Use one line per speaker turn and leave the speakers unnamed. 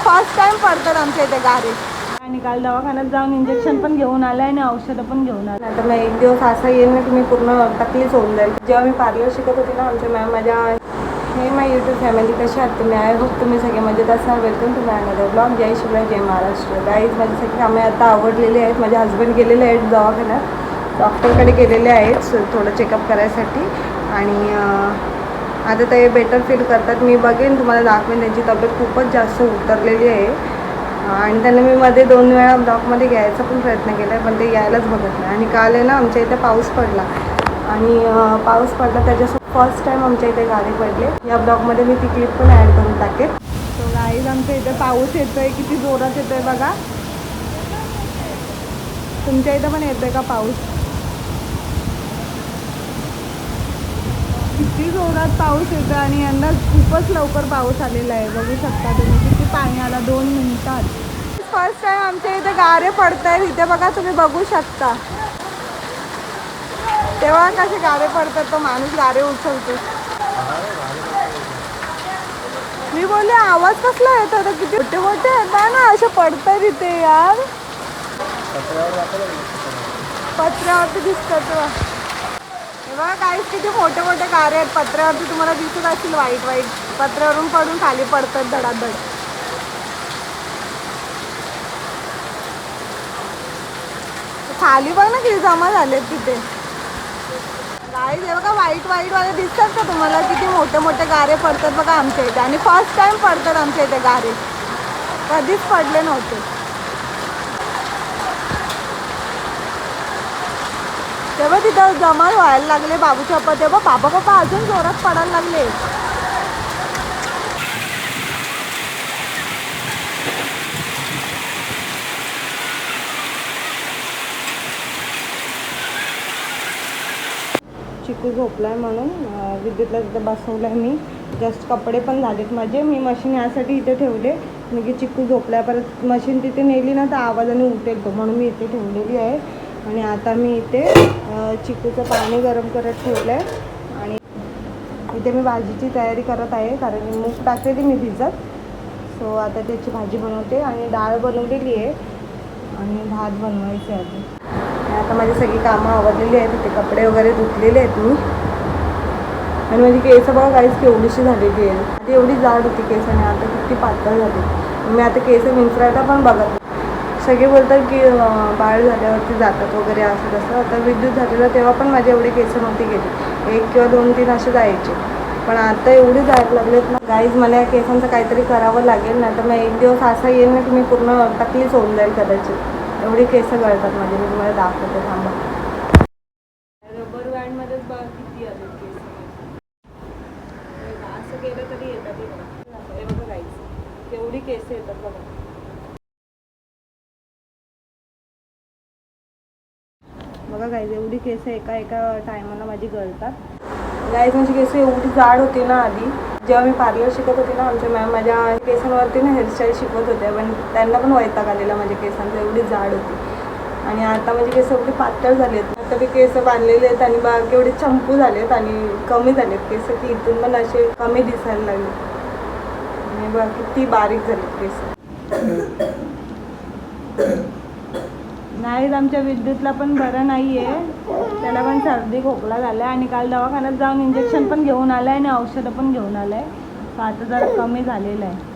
First time पडतात आमच्या इथे गारे. आणि काल दवाखान्यात जाऊन इंजेक्शन पण घेऊन आलं आणि औषधं पण घेऊन आलं. आता मग एक दिवस असा येईल ना की मी पूर्ण तकलीफ होऊन जाईल. जेव्हा मी पार्लर शिकत होती ना आमच्या मॅम माझ्या हे माय यूट्यूब फॅमिली कशी आहात तुम्ही? आय होप तुम्ही सगळे मजेत असाल. Welcome to my another blog. जय शिवराय, जय महाराष्ट्र. गाईज माझे सगळे कामे आता आवडलेले आहेत. माझे हस्बंड गेलेले आहेत दवाखान्यात, डॉक्टरकडे गेलेले आहेत थोडं चेकअप करायसाठी. आणि आता ते बेटर फील करतात. मी बघेन तुम्हाला दाखवेन. त्यांची तब्येत खूपच जास्त उतरलेली आहे आणि त्यांना मी मध्ये 2 वेळा ब्लॉकमध्ये घ्यायचा पण प्रयत्न केला आहे, पण ते यायलाच बघत नाही. आणि काल आहे ना आमच्या इथे पाऊस पडला आणि पाऊस पडला त्याच्यासोबत फर्स्ट टाईम आमच्या इथे गारे पडले. या ब्लॉगमध्ये मी ती क्लिप पण ॲड करून टाकेन. तो गाईज आमच्या इथे पाऊस येतो आहे, किती जोरात येतो आहे बघा. तुमच्या इथं पण येतो आहे का पाऊस? किती जोरात पाऊस येतो आणि यंदा खूपच लवकर पाऊस आलेला आहे. बघू शकता तुम्ही किती पाणी आला 2 मिनिटात. फर्स्ट टाइम आमच्या इथे गारे पडत आहेत. इथे बघा तुम्ही बघू शकता. तेव्हा कसे गारे पडतात, तो माणूस गारे उचलतो. मी बोलले आवाज कसला येतो? तर किती मोठे मोठे येतात ना असे पडतात इथे यार. पत्र्यावरती दिसतात तेव्हा काही किती मोठे मोठे गारे आहेत पत्र्यावरती. तुम्हाला दिसत असतील वाईट वाईट. पत्र्यावरून पडून खाली पडतात धडाधड. खाली बघ ना किती जमा झालेत तिथे. गाईज हे बघा वाईट वाईट वाले दिसतात का तुम्हाला? किती मोठे मोठे गारे पडतात बघा आमच्या इथे. आणि फर्स्ट टाइम पडतात आमच्या इथे गारे, कधीच पडले नव्हते. तेव्हा तिथं जमा व्हायला लागले बाबूचे पप्पा. तेव्हा बाबा अजून जोरात पडायला लागले. चिकू झोपलाय म्हणून विद्युतला तिथं बसवलं आहे मी. जस्ट कपडे पण झालेत माझे. मी मशीन यासाठी इथे ठेवले म्हणजे चिकू झोपलाय. परत मशीन तिथे नेली ना तर आवाजाने उठेल तो, म्हणून मी इथे ठेवलेली आहे. आणि आता मी इथे चिकूचं पाणी गरम करत ठेवलं आहे. आणि इथे मी भाजीची तयारी करत आहे, कारण मूग टाकलेली मी भिजत. सो आता त्याची भाजी बनवते आणि डाळ बनवलेली आहे आणि भात बनवायचे आहे. आता माझी सगळी कामं आवडलेली आहेत. तिथे कपडे वगैरे धुतलेले आहेत मी. आणि माझी केस बघा काहीच केवढीशी झालेली आहे. आधी एवढी जाड होती केस आणि आता किती पातळ झाली. मी आता केस विंचरायला पण बघत. सगळे बोलतात की बाळ झाल्यावरती जातात वगैरे असं तसं. आता विद्युत झालेलं तेव्हा पण माझे एवढे केस नव्हती गेली. 1 किंवा 2-3 असे जायचे, पण आता एवढी जायला लागलेत ना. गाईज मला या केसांचं काहीतरी करावं लागेल, नाही तर मग एक दिवस असा येईल ना की मी पूर्ण तकलीफ होऊन जाईल कदाचित. एवढी केस गळतात माझे. मी तुम्हाला दाखवते थांबा. रबर बँडमध्येच बघा किती आले केस. असं केलं तरी येतात. हे बघा गाईज एवढी केस येतात बघा. बघा गाईज एवढी केस एका टायमाला माझी गळतात. गाईज माझी केस एवढी जाड होती ना आधी. जेव्हा मी पार्लर शिकत होती ना आमच्या मॅम माझ्या केसांवरती ना हेअरस्टाईल शिकवत होत्या, पण त्यांना पण वैताग आलेला माझ्या केसांचा. एवढी जाड होती. आणि आता माझे केस एवढे पातळ झाले आहेत. आता मी केस बांधलेले आहेत आणि बाकी एवढे चंपू झाले आहेत आणि कमी झाले आहेत केस, की इथून पण असे कमी दिसायला लागले. आणि बघा किती बारीक झाले केस. नाही आमच्या विद्युतला पण बरं नाही आहे. त्याला पण सर्दी खोकला झाला आहे आणि काल दवाखान्यात जाऊन इंजेक्शन पण घेऊन आलं आहे आणि औषधं पण घेऊन आलं आहे. तर आता जरा कमी झालेलं आहे.